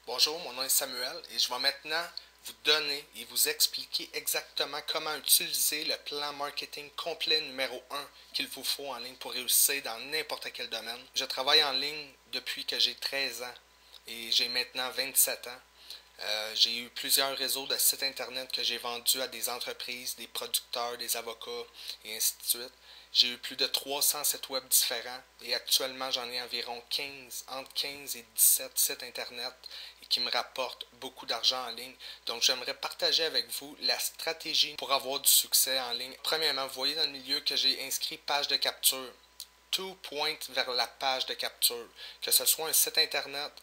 Bonjour, mon nom est Samuel et je vais maintenant vous donner et vous expliquer exactement comment utiliser le plan marketing complet numéro 1 qu'il vous faut en ligne pour réussir dans n'importe quel domaine. Je travaille en ligne depuis que j'ai 13 ans et j'ai maintenant 27 ans. J'ai eu plusieurs réseaux de sites internet que j'ai vendus à des entreprises, des producteurs, des avocats et ainsi de suite. J'ai eu plus de 300 sites web différents et actuellement j'en ai environ 15, entre 15 et 17 sites internet et qui me rapportent beaucoup d'argent en ligne. Donc j'aimerais partager avec vous la stratégie pour avoir du succès en ligne. Premièrement, vous voyez dans le milieu que j'ai inscrit page de capture. Tout pointe vers la page de capture. Que ce soit un site internet,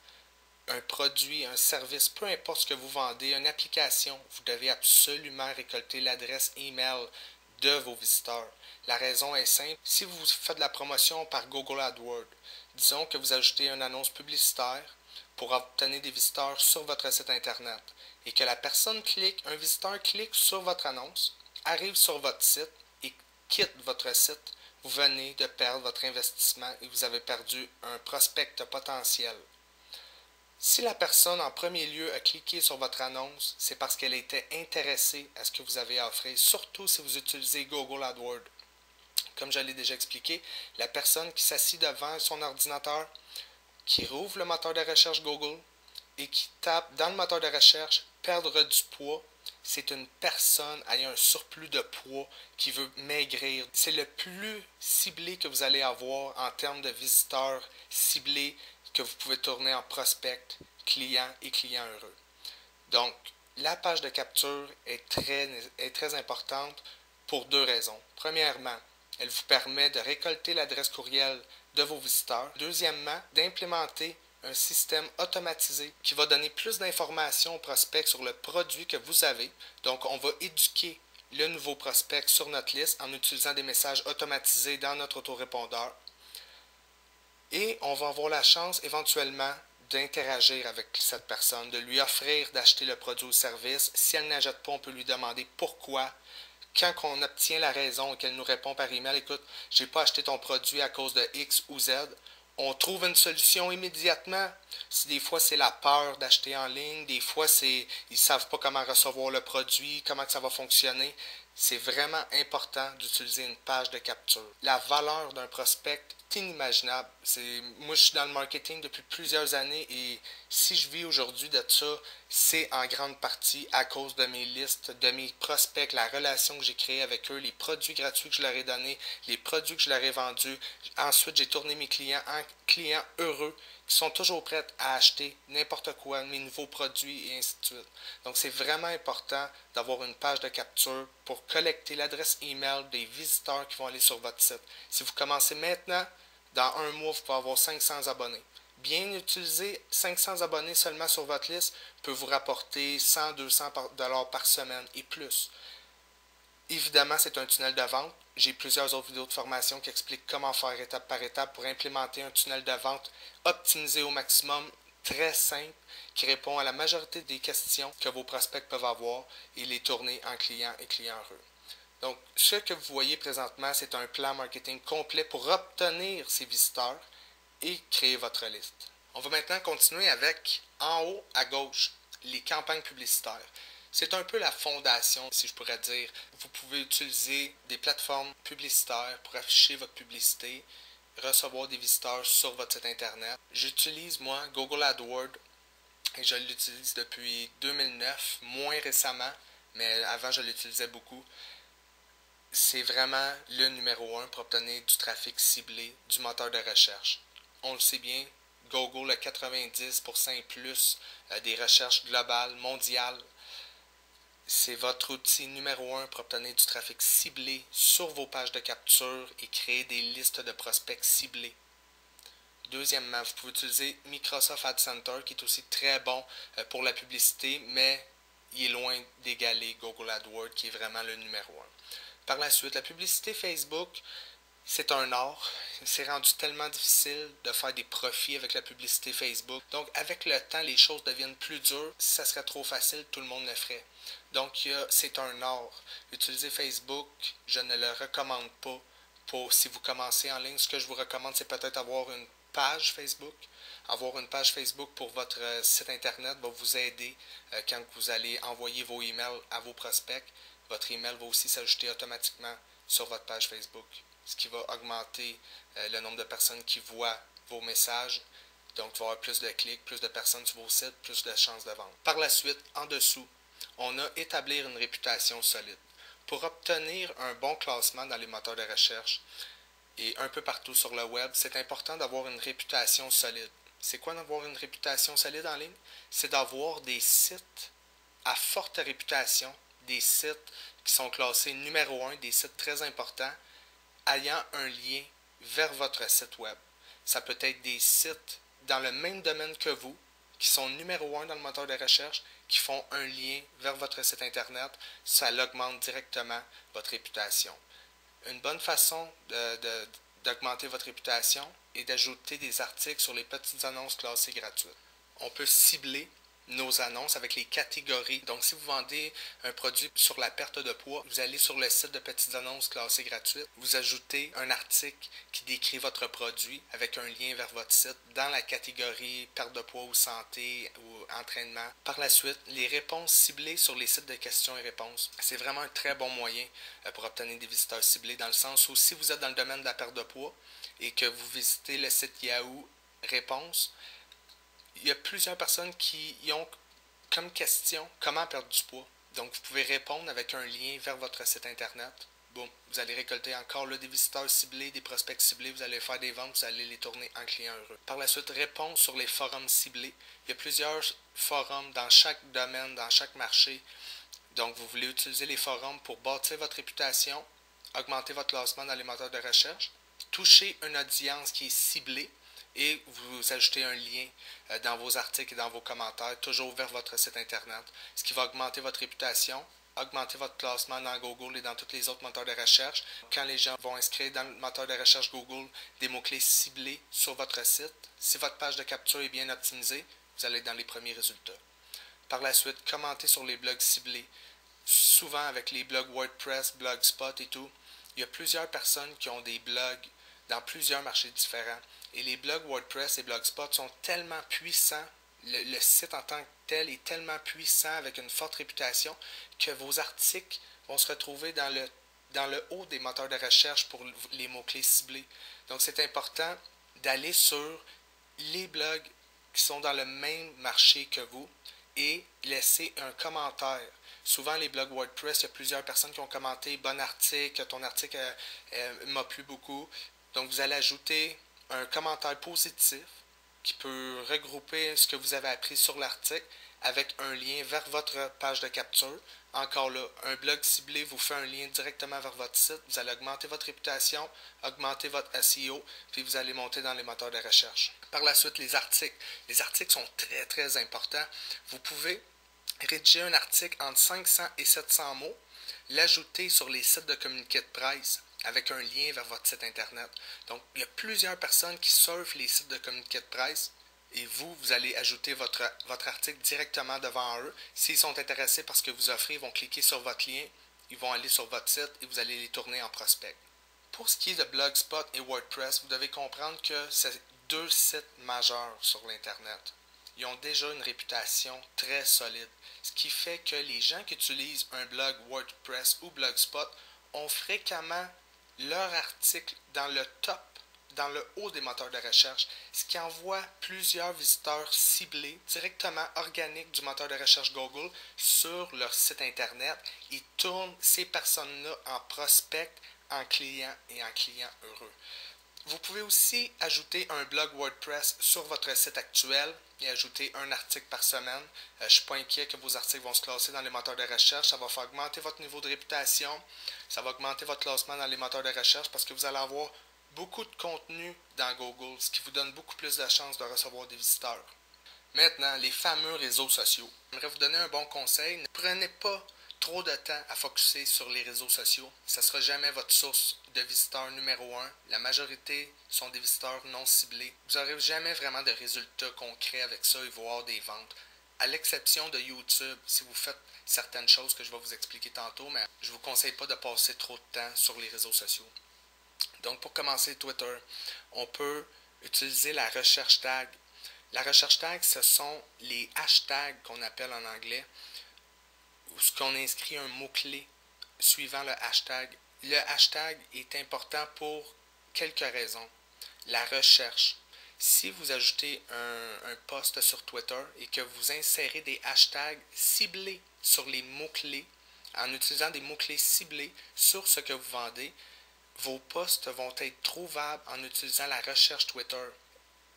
un produit, un service, peu importe ce que vous vendez, une application, vous devez absolument récolter l'adresse email de vos visiteurs. La raison est simple, si vous faites de la promotion par Google AdWords, disons que vous ajoutez une annonce publicitaire pour obtenir des visiteurs sur votre site internet et que la personne clique, un visiteur clique sur votre annonce, arrive sur votre site et quitte votre site, vous venez de perdre votre investissement et vous avez perdu un prospect potentiel. Si la personne en premier lieu a cliqué sur votre annonce, c'est parce qu'elle était intéressée à ce que vous avez à offrir, surtout si vous utilisez Google AdWords. Comme je l'ai déjà expliqué, la personne qui s'assit devant son ordinateur, qui rouvre le moteur de recherche Google et qui tape dans le moteur de recherche « perdre du poids », c'est une personne ayant un surplus de poids qui veut maigrir. C'est le plus ciblé que vous allez avoir en termes de visiteurs ciblés que vous pouvez tourner en prospect, client et client heureux. Donc, la page de capture est très importante pour deux raisons. Premièrement, elle vous permet de récolter l'adresse courriel de vos visiteurs. Deuxièmement, d'implémenter un système automatisé qui va donner plus d'informations aux prospects sur le produit que vous avez. Donc, on va éduquer le nouveau prospect sur notre liste en utilisant des messages automatisés dans notre autorépondeur. Et on va avoir la chance éventuellement d'interagir avec cette personne, de lui offrir d'acheter le produit ou le service. Si elle n'achète pas, on peut lui demander pourquoi. Quand on obtient la raison et qu'elle nous répond par email, écoute, j'ai pas acheté ton produit à cause de X ou Z, on trouve une solution immédiatement. Si des fois c'est la peur d'acheter en ligne, des fois c'est ils savent pas comment recevoir le produit, comment ça va fonctionner. C'est vraiment important d'utiliser une page de capture. La valeur d'un prospect est inimaginable. Moi, je suis dans le marketing depuis plusieurs années et si je vis aujourd'hui de ça, c'est en grande partie à cause de mes listes, de mes prospects, la relation que j'ai créée avec eux, les produits gratuits que je leur ai donnés, les produits que je leur ai vendus. Ensuite, j'ai tourné mes clients en clients heureux qui sont toujours prêts à acheter n'importe quoi, mes nouveaux produits et ainsi de suite. Donc, c'est vraiment important d'avoir une page de capture pour collecter l'adresse email des visiteurs qui vont aller sur votre site. Si vous commencez maintenant, dans un mois, vous pouvez avoir 500 abonnés. Bien utiliser 500 abonnés seulement sur votre liste peut vous rapporter 100-200 $ par semaine et plus. Évidemment, c'est un tunnel de vente. J'ai plusieurs autres vidéos de formation qui expliquent comment faire étape par étape pour implémenter un tunnel de vente optimisé au maximum, très simple, qui répond à la majorité des questions que vos prospects peuvent avoir et les tourner en clients et clients heureux. Donc, ce que vous voyez présentement, c'est un plan marketing complet pour obtenir ces visiteurs et créer votre liste. On va maintenant continuer avec, en haut à gauche, les campagnes publicitaires. C'est un peu la fondation, si je pourrais dire. Vous pouvez utiliser des plateformes publicitaires pour afficher votre publicité, recevoir des visiteurs sur votre site internet. J'utilise, moi, Google AdWords et je l'utilise depuis 2009, moins récemment, mais avant je l'utilisais beaucoup. C'est vraiment le numéro 1 pour obtenir du trafic ciblé du moteur de recherche. On le sait bien, Google a 90% et plus des recherches globales, mondiales. C'est votre outil numéro 1 pour obtenir du trafic ciblé sur vos pages de capture et créer des listes de prospects ciblés. Deuxièmement, vous pouvez utiliser Microsoft Ad Center qui est aussi très bon pour la publicité, mais il est loin d'égaler Google AdWords qui est vraiment le numéro 1. Par la suite, la publicité Facebook, c'est un art. C'est rendu tellement difficile de faire des profits avec la publicité Facebook. Donc, avec le temps, les choses deviennent plus dures. Si ça serait trop facile, tout le monde le ferait. Donc, c'est un art. Utiliser Facebook, je ne le recommande pas. Si vous commencez en ligne, ce que je vous recommande, c'est peut-être avoir une page Facebook, Avoir une page Facebook pour votre site internet va vous aider quand vous allez envoyer vos emails à vos prospects. Votre email va aussi s'ajouter automatiquement sur votre page Facebook, ce qui va augmenter le nombre de personnes qui voient vos messages. Donc, il va y avoir plus de clics, plus de personnes sur vos sites, plus de chances de vente. Par la suite, en dessous, on a établir une réputation solide. Pour obtenir un bon classement dans les moteurs de recherche et un peu partout sur le web, c'est important d'avoir une réputation solide. C'est quoi d'avoir une réputation solide en ligne? C'est d'avoir des sites à forte réputation, des sites qui sont classés numéro 1, des sites très importants, ayant un lien vers votre site web. Ça peut être des sites dans le même domaine que vous, qui sont numéro 1 dans le moteur de recherche, qui font un lien vers votre site internet. Ça augmente directement votre réputation. Une bonne façon d'augmenter votre réputation est d'ajouter des articles sur les petites annonces classées gratuites. On peut cibler nos annonces avec les catégories. Donc, si vous vendez un produit sur la perte de poids, vous allez sur le site de petites annonces classées gratuites, vous ajoutez un article qui décrit votre produit avec un lien vers votre site dans la catégorie perte de poids ou santé ou entraînement. Par la suite, les réponses ciblées sur les sites de questions et réponses. C'est vraiment un très bon moyen pour obtenir des visiteurs ciblés dans le sens où si vous êtes dans le domaine de la perte de poids et que vous visitez le site Yahoo Réponses, il y a plusieurs personnes qui ont comme question comment perdre du poids. Donc, vous pouvez répondre avec un lien vers votre site internet. Bon, vous allez récolter encore là, des visiteurs ciblés, des prospects ciblés, vous allez faire des ventes, vous allez les tourner en clients heureux. Par la suite, répondre sur les forums ciblés. Il y a plusieurs forums dans chaque domaine, dans chaque marché. Donc, vous voulez utiliser les forums pour bâtir votre réputation, augmenter votre classement dans les moteurs de recherche, toucher une audience qui est ciblée, et vous ajoutez un lien dans vos articles et dans vos commentaires, toujours vers votre site internet, ce qui va augmenter votre réputation, augmenter votre classement dans Google et dans tous les autres moteurs de recherche. Quand les gens vont inscrire dans le moteur de recherche Google des mots-clés ciblés sur votre site, si votre page de capture est bien optimisée, vous allez être dans les premiers résultats. Par la suite, commentez sur les blogs ciblés. Souvent avec les blogs WordPress, Blogspot et tout, il y a plusieurs personnes qui ont des blogs dans plusieurs marchés différents. Et les blogs WordPress et Blogspot sont tellement puissants, le site en tant que tel est tellement puissant avec une forte réputation que vos articles vont se retrouver dans le haut des moteurs de recherche pour les mots-clés ciblés. Donc c'est important d'aller sur les blogs qui sont dans le même marché que vous et laisser un commentaire. Souvent, les blogs WordPress, il y a plusieurs personnes qui ont commenté « Bon article, ton article m'a plu beaucoup ». Donc, vous allez ajouter un commentaire positif qui peut regrouper ce que vous avez appris sur l'article avec un lien vers votre page de capture. Encore là, un blog ciblé vous fait un lien directement vers votre site. Vous allez augmenter votre réputation, augmenter votre SEO, puis vous allez monter dans les moteurs de recherche. Par la suite, les articles. Les articles sont très, très importants. Vous pouvez rédiger un article entre 500 et 700 mots, l'ajouter sur les sites de communiqué de presse avec un lien vers votre site internet. Donc, il y a plusieurs personnes qui surfent les sites de communiqué de presse et vous allez ajouter votre article directement devant eux. S'ils sont intéressés par ce que vous offrez, ils vont cliquer sur votre lien, ils vont aller sur votre site et vous allez les tourner en prospect. Pour ce qui est de Blogspot et WordPress, vous devez comprendre que c'est deux sites majeurs sur l'Internet. Ils ont déjà une réputation très solide, ce qui fait que les gens qui utilisent un blog WordPress ou Blogspot ont fréquemment leur article dans le top, dans le haut des moteurs de recherche, ce qui envoie plusieurs visiteurs ciblés, directement organiques du moteur de recherche Google sur leur site internet et tournent ces personnes-là en prospects, en clients et en clients heureux. Vous pouvez aussi ajouter un blog WordPress sur votre site actuel et ajouter un article par semaine. Je ne suis pas inquiet que vos articles vont se classer dans les moteurs de recherche. Ça va faire augmenter votre niveau de réputation. Ça va augmenter votre classement dans les moteurs de recherche parce que vous allez avoir beaucoup de contenu dans Google, ce qui vous donne beaucoup plus de chances de recevoir des visiteurs. Maintenant, les fameux réseaux sociaux. J'aimerais vous donner un bon conseil. Ne prenez pas trop de temps à focusser sur les réseaux sociaux. Ça ne sera jamais votre source de visiteurs numéro 1. La majorité sont des visiteurs non ciblés. Vous n'aurez jamais vraiment de résultats concrets avec ça et voir des ventes. À l'exception de YouTube, si vous faites certaines choses que je vais vous expliquer tantôt, mais je ne vous conseille pas de passer trop de temps sur les réseaux sociaux. Donc pour commencer Twitter, on peut utiliser la recherche tag. La recherche tag, ce sont les hashtags qu'on appelle en anglais, où ce qu'on inscrit un mot-clé suivant le hashtag. Le hashtag est important pour quelques raisons. La recherche. Si vous ajoutez un post sur Twitter et que vous insérez des hashtags ciblés sur les mots-clés, en utilisant des mots-clés ciblés sur ce que vous vendez, vos posts vont être trouvables en utilisant la recherche Twitter.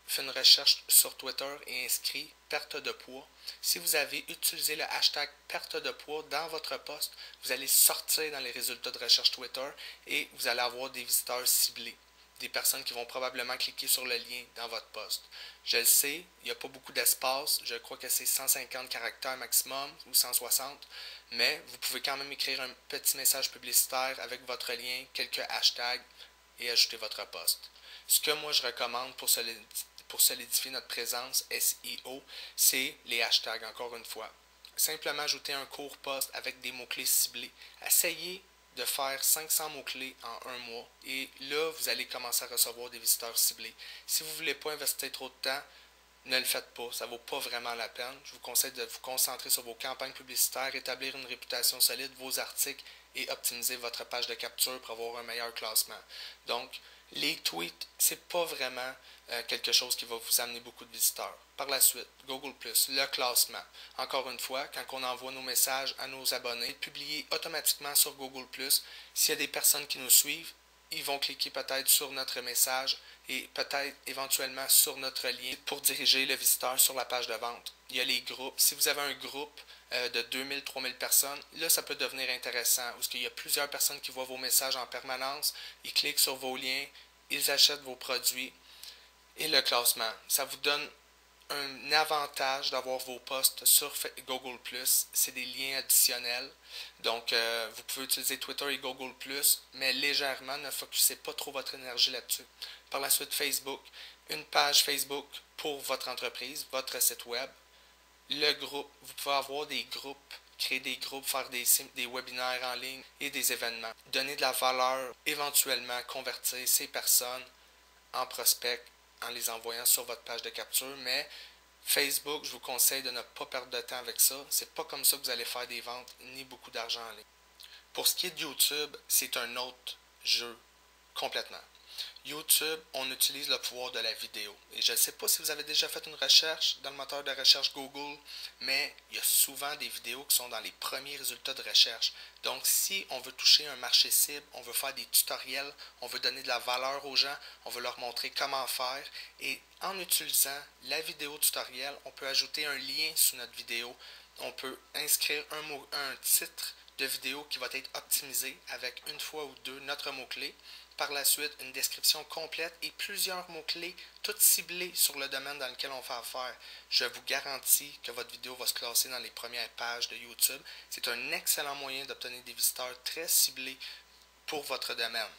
Faites une recherche sur Twitter et inscrit perte de poids. Si vous avez utilisé le hashtag perte de poids dans votre post, vous allez sortir dans les résultats de recherche Twitter et vous allez avoir des visiteurs ciblés. Des personnes qui vont probablement cliquer sur le lien dans votre post. Je le sais, il n'y a pas beaucoup d'espace, je crois que c'est 150 caractères maximum ou 160, mais vous pouvez quand même écrire un petit message publicitaire avec votre lien, quelques hashtags et ajouter votre post. Ce que moi je recommande pour solidifier notre présence SEO, c'est les hashtags encore une fois. Simplement ajouter un court post avec des mots-clés ciblés. Essayez de faire 500 mots-clés en un mois et là, vous allez commencer à recevoir des visiteurs ciblés. Si vous ne voulez pas investir trop de temps, ne le faites pas, ça ne vaut pas vraiment la peine. Je vous conseille de vous concentrer sur vos campagnes publicitaires, établir une réputation solide, vos articles et optimiser votre page de capture pour avoir un meilleur classement. Donc, les tweets, c'est pas vraiment quelque chose qui va vous amener beaucoup de visiteurs. Par la suite, Google+, le classement. Encore une fois, quand on envoie nos messages à nos abonnés, publiés automatiquement sur Google+, s'il y a des personnes qui nous suivent, ils vont cliquer peut-être sur notre message et peut-être éventuellement sur notre lien pour diriger le visiteur sur la page de vente. Il y a les groupes. Si vous avez un groupe de 2000, 3000 personnes, là, ça peut devenir intéressant, parce qu'il y a plusieurs personnes qui voient vos messages en permanence, ils cliquent sur vos liens, ils achètent vos produits. Et le classement, ça vous donne un avantage d'avoir vos posts sur Google+, c'est des liens additionnels. Donc, vous pouvez utiliser Twitter et Google+, mais légèrement, ne focussez pas trop votre énergie là-dessus. Par la suite, Facebook, une page Facebook pour votre entreprise, votre site web. Le groupe, vous pouvez avoir des groupes, créer des groupes, faire des webinaires en ligne et des événements. Donner de la valeur, éventuellement convertir ces personnes en prospects en les envoyant sur votre page de capture, mais Facebook, je vous conseille de ne pas perdre de temps avec ça. C'est pas comme ça que vous allez faire des ventes ni beaucoup d'argent en ligne. Pour ce qui est de YouTube, c'est un autre jeu complètement. YouTube, on utilise le pouvoir de la vidéo. Et je ne sais pas si vous avez déjà fait une recherche dans le moteur de recherche Google, mais il y a souvent des vidéos qui sont dans les premiers résultats de recherche. Donc, si on veut toucher un marché cible, on veut faire des tutoriels, on veut donner de la valeur aux gens, on veut leur montrer comment faire. Et en utilisant la vidéo tutoriel, on peut ajouter un lien sous notre vidéo. On peut inscrire un titre de vidéo qui va être optimisé avec une fois ou deux notre mot-clé. Par la suite, une description complète et plusieurs mots-clés, toutes ciblés sur le domaine dans lequel on fait affaire. Je vous garantis que votre vidéo va se classer dans les premières pages de YouTube. C'est un excellent moyen d'obtenir des visiteurs très ciblés pour votre domaine.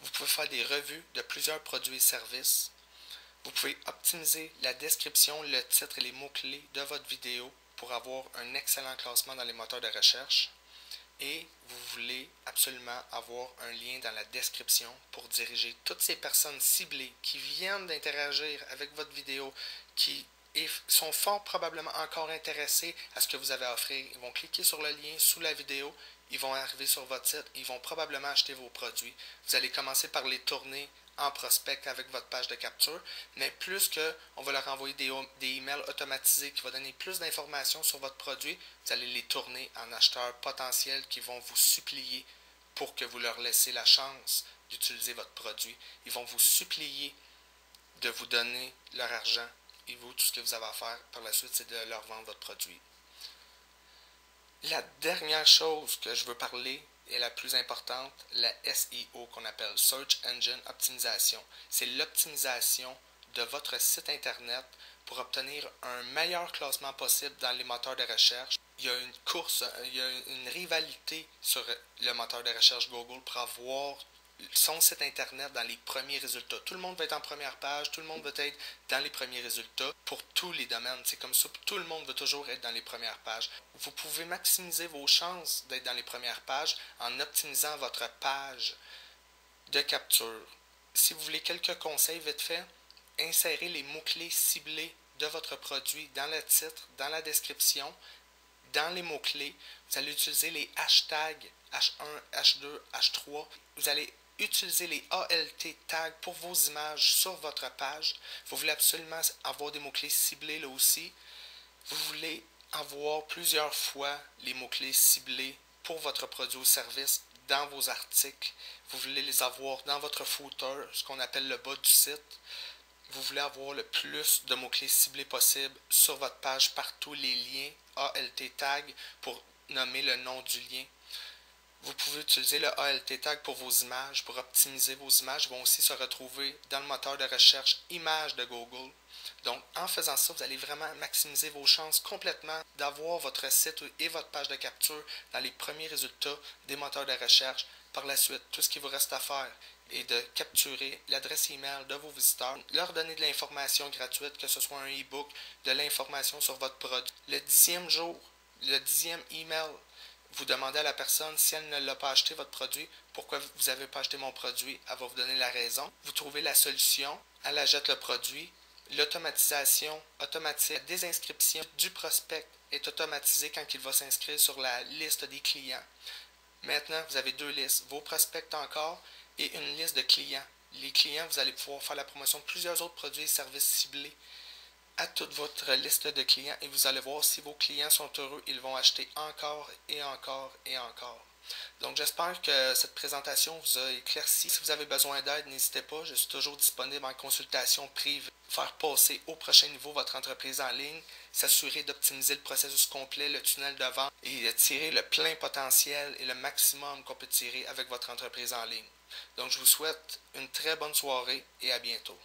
Vous pouvez faire des revues de plusieurs produits et services. Vous pouvez optimiser la description, le titre et les mots-clés de votre vidéo pour avoir un excellent classement dans les moteurs de recherche. Et vous voulez absolument avoir un lien dans la description pour diriger toutes ces personnes ciblées qui viennent d'interagir avec votre vidéo, qui sont fort probablement encore intéressés à ce que vous avez à offrir. Ils vont cliquer sur le lien sous la vidéo, ils vont arriver sur votre site, ils vont probablement acheter vos produits. Vous allez commencer par les tourner en prospect avec votre page de capture, mais plus que on va leur envoyer des emails automatisés qui vont donner plus d'informations sur votre produit, vous allez les tourner en acheteurs potentiels qui vont vous supplier pour que vous leur laissiez la chance d'utiliser votre produit. Ils vont vous supplier de vous donner leur argent et vous, tout ce que vous avez à faire par la suite, c'est de leur vendre votre produit. La dernière chose que je veux parler est la plus importante, la SEO qu'on appelle Search Engine Optimization. C'est l'optimisation de votre site internet pour obtenir un meilleur classement possible dans les moteurs de recherche. Il y a une course, il y a une rivalité sur le moteur de recherche Google pour avoir son site internet dans les premiers résultats. Tout le monde va être en première page, tout le monde va être dans les premiers résultats pour tous les domaines. C'est comme ça, tout le monde veut toujours être dans les premières pages. Vous pouvez maximiser vos chances d'être dans les premières pages en optimisant votre page de capture. Si vous voulez quelques conseils vite fait, insérez les mots-clés ciblés de votre produit dans le titre, dans la description, dans les mots-clés. Vous allez utiliser les hashtags H1, H2, H3. Vous allez utiliser les ALT tags pour vos images sur votre page. Vous voulez absolument avoir des mots-clés ciblés là aussi. Vous voulez avoir plusieurs fois les mots-clés ciblés pour votre produit ou service dans vos articles. Vous voulez les avoir dans votre footer, ce qu'on appelle le bas du site. Vous voulez avoir le plus de mots-clés ciblés possible sur votre page partout, les liens ALT tag pour nommer le nom du lien. Vous pouvez utiliser le ALT tag pour vos images, pour optimiser vos images. Ils vont aussi se retrouver dans le moteur de recherche images de Google. Donc, en faisant ça, vous allez vraiment maximiser vos chances complètement d'avoir votre site et votre page de capture dans les premiers résultats des moteurs de recherche. Par la suite, tout ce qu'il vous reste à faire est de capturer l'adresse email de vos visiteurs, leur donner de l'information gratuite, que ce soit un e-book, de l'information sur votre produit. Le 10e jour, le 10e email, vous demandez à la personne si elle ne l'a pas acheté votre produit, pourquoi vous n'avez pas acheté mon produit, elle va vous donner la raison. Vous trouvez la solution, elle achète le produit. L'automatisation automatique, la désinscription du prospect est automatisée quand il va s'inscrire sur la liste des clients. Maintenant, vous avez deux listes, vos prospects encore et une liste de clients. Les clients, vous allez pouvoir faire la promotion de plusieurs autres produits et services ciblés à toute votre liste de clients et vous allez voir si vos clients sont heureux, ils vont acheter encore et encore et encore. Donc j'espère que cette présentation vous a éclairci. Si vous avez besoin d'aide, n'hésitez pas, je suis toujours disponible en consultation privée. Faire passer au prochain niveau votre entreprise en ligne, s'assurer d'optimiser le processus complet, le tunnel de vente et de tirer le plein potentiel et le maximum qu'on peut tirer avec votre entreprise en ligne. Donc je vous souhaite une très bonne soirée et à bientôt.